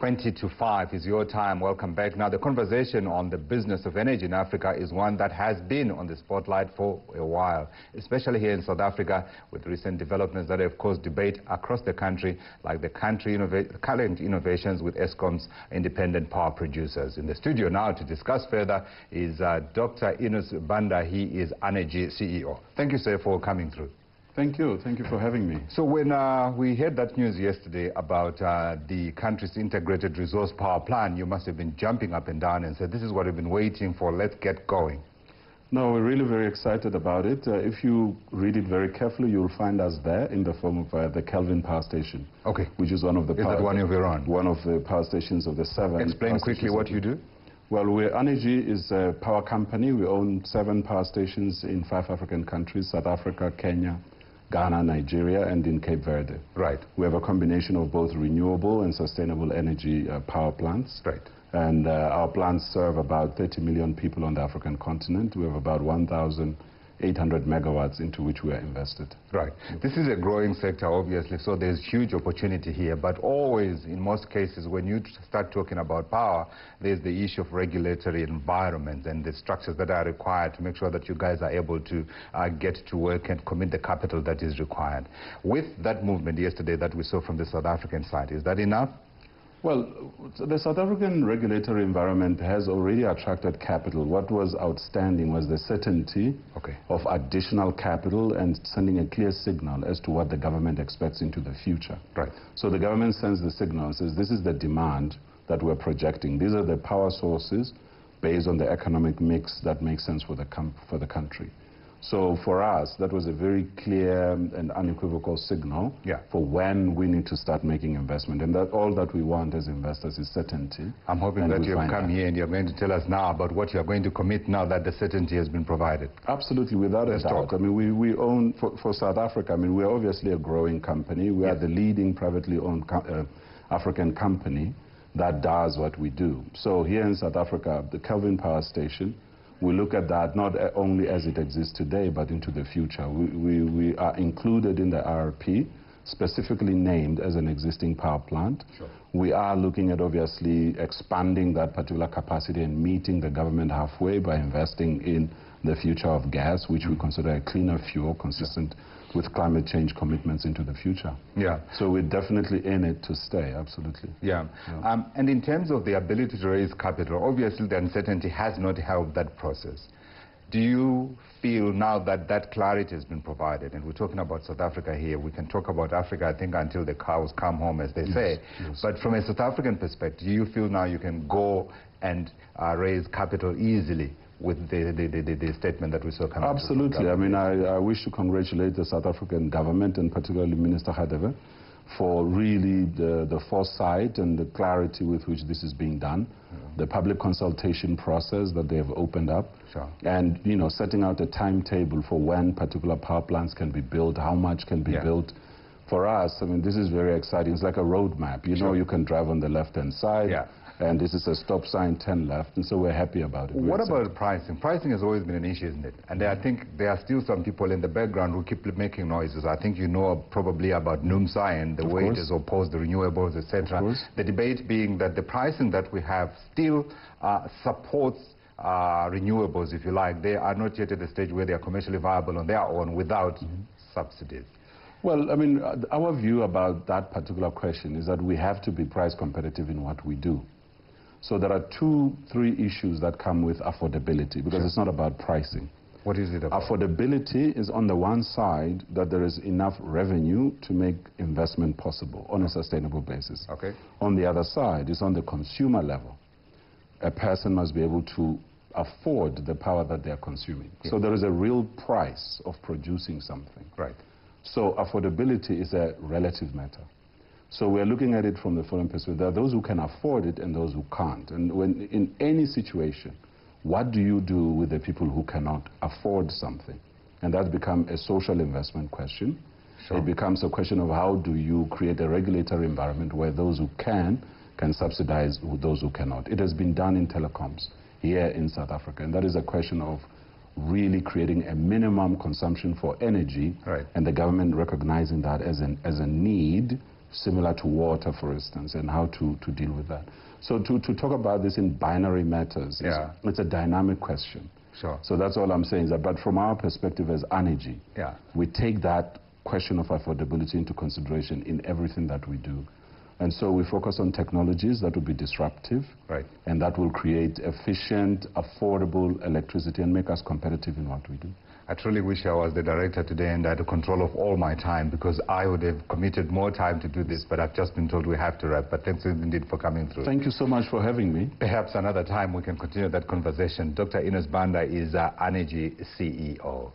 20 to 5 is your time. Welcome back. Now, the conversation on the business of energy in Africa is one that has been on the spotlight for a while, especially here in South Africa, with recent developments that have caused debate across the country, like the current innovations with Eskom's independent power producers. In the studio now to discuss further is Dr. Enos Banda. He is Anergi CEO. Thank you, sir, for coming through. Thank you. Thank you for having me. So when we heard that news yesterday about the country's integrated resource power plan, you must have been jumping up and down and said, this is what we've been waiting for, let's get going. No, we're really very excited about it. If you read it very carefully, you'll find us there in the form of the Kelvin Power Station. Okay. Which is one of the... Is that one of your own? One of the power stations of the 7. Explain quickly what you do. Well, Anergi is a power company. We own 7 power stations in 5 African countries: South Africa, Kenya, Ghana, Nigeria, and in Cape Verde. Right. We have a combination of both renewable and sustainable energy power plants. Right. And our plants serve about 30 million people on the African continent. We have about 1,800 megawatts into which we are invested. Right. This is a growing sector, obviously, so there's huge opportunity here. But always, in most cases, when you start talking about power, there's the issue of regulatory environment and the structures that are required to make sure that you guys are able to get to work and commit the capital that is required. With that movement yesterday that we saw from the South African side, is that enough? Well, the South African regulatory environment has already attracted capital. What was outstanding was the certainty of additional capital and sending a clear signal as to what the government expects into the future. Right. So the government sends the signal and says, this is the demand that we're projecting. These are the power sources based on the economic mix that makes sense for the country. So for us, that was a very clear and unequivocal signal for when we need to start making investment. And that all that we want as investors is certainty. I'm hoping that you've come here and you're going to tell us now about what you're going to commit now that the certainty has been provided. Absolutely, without a doubt. I mean, we own, for South Africa, I mean, we're obviously a growing company. We are the leading privately owned African company that does what we do. So here in South Africa, the Kelvin Power Station, we look at that not only as it exists today, but into the future. We are included in the RRP, specifically named as an existing power plant. Sure. We are looking at obviously expanding that particular capacity and meeting the government halfway by investing in the future of gas, which we consider a cleaner fuel consistent with climate change commitments into the future. Yeah. So we're definitely in it to stay, absolutely. Yeah. And in terms of the ability to raise capital, obviously the uncertainty has not helped that process. Do you feel now that that clarity has been provided, and we're talking about South Africa here, we can talk about Africa, I think, until the cows come home, as they say. Yes. But from a South African perspective, do you feel now you can go and raise capital easily with the statement that we saw coming? Absolutely. I mean, I wish to congratulate the South African government, and particularly Minister Hadebe, for really the foresight and the clarity with which this is being done. The public consultation process that they have opened up. Sure. And, you know, setting out a timetable for when particular power plants can be built, how much can be built. For us, I mean, this is very exciting. It's like a roadmap. You know, you can drive on the left-hand side. And this is a stop sign, 10 left, and so we're happy about it. What about pricing? Pricing has always been an issue, isn't it? And I think there are still some people in the background who keep making noises. I think you know probably about NUMSA and the way it is opposed, the renewables, etc. The debate being that the pricing that we have still supports renewables, if you like. They are not yet at the stage where they are commercially viable on their own without subsidies. Well, I mean, our view about that particular question is that we have to be price competitive in what we do. So there are 2-3 issues that come with affordability, because it's not about pricing. What is it about? Affordability is, on the one side, that there is enough revenue to make investment possible on a sustainable basis. Okay. On the other side, it's on the consumer level. A person must be able to afford the power that they are consuming. So there is a real price of producing something. Right. So affordability is a relative matter. So we're looking at it from the following perspective. There are those who can afford it and those who can't. And when in any situation, what do you do with the people who cannot afford something? And that becomes a social investment question. Sure. It becomes a question of how do you create a regulatory environment where those who can subsidize those who cannot. It has been done in telecoms here in South Africa, and that is a question of really creating a minimum consumption for energy, and the government recognizing that as a need similar to water, for instance, and how to deal with that. So to talk about this in binary matters, it's a dynamic question. Sure. So that's all I'm saying. Is that, but from our perspective as Anergi, we take that question of affordability into consideration in everything that we do. And so we focus on technologies that will be disruptive, and that will create efficient, affordable electricity and make us competitive in what we do. I truly wish I was the director today and I had control of all my time, because I would have committed more time to do this, but I've just been told we have to wrap. But thanks indeed for coming through. Thank you so much for having me. Perhaps another time we can continue that conversation. Dr. Enos Banda is Anergi CEO.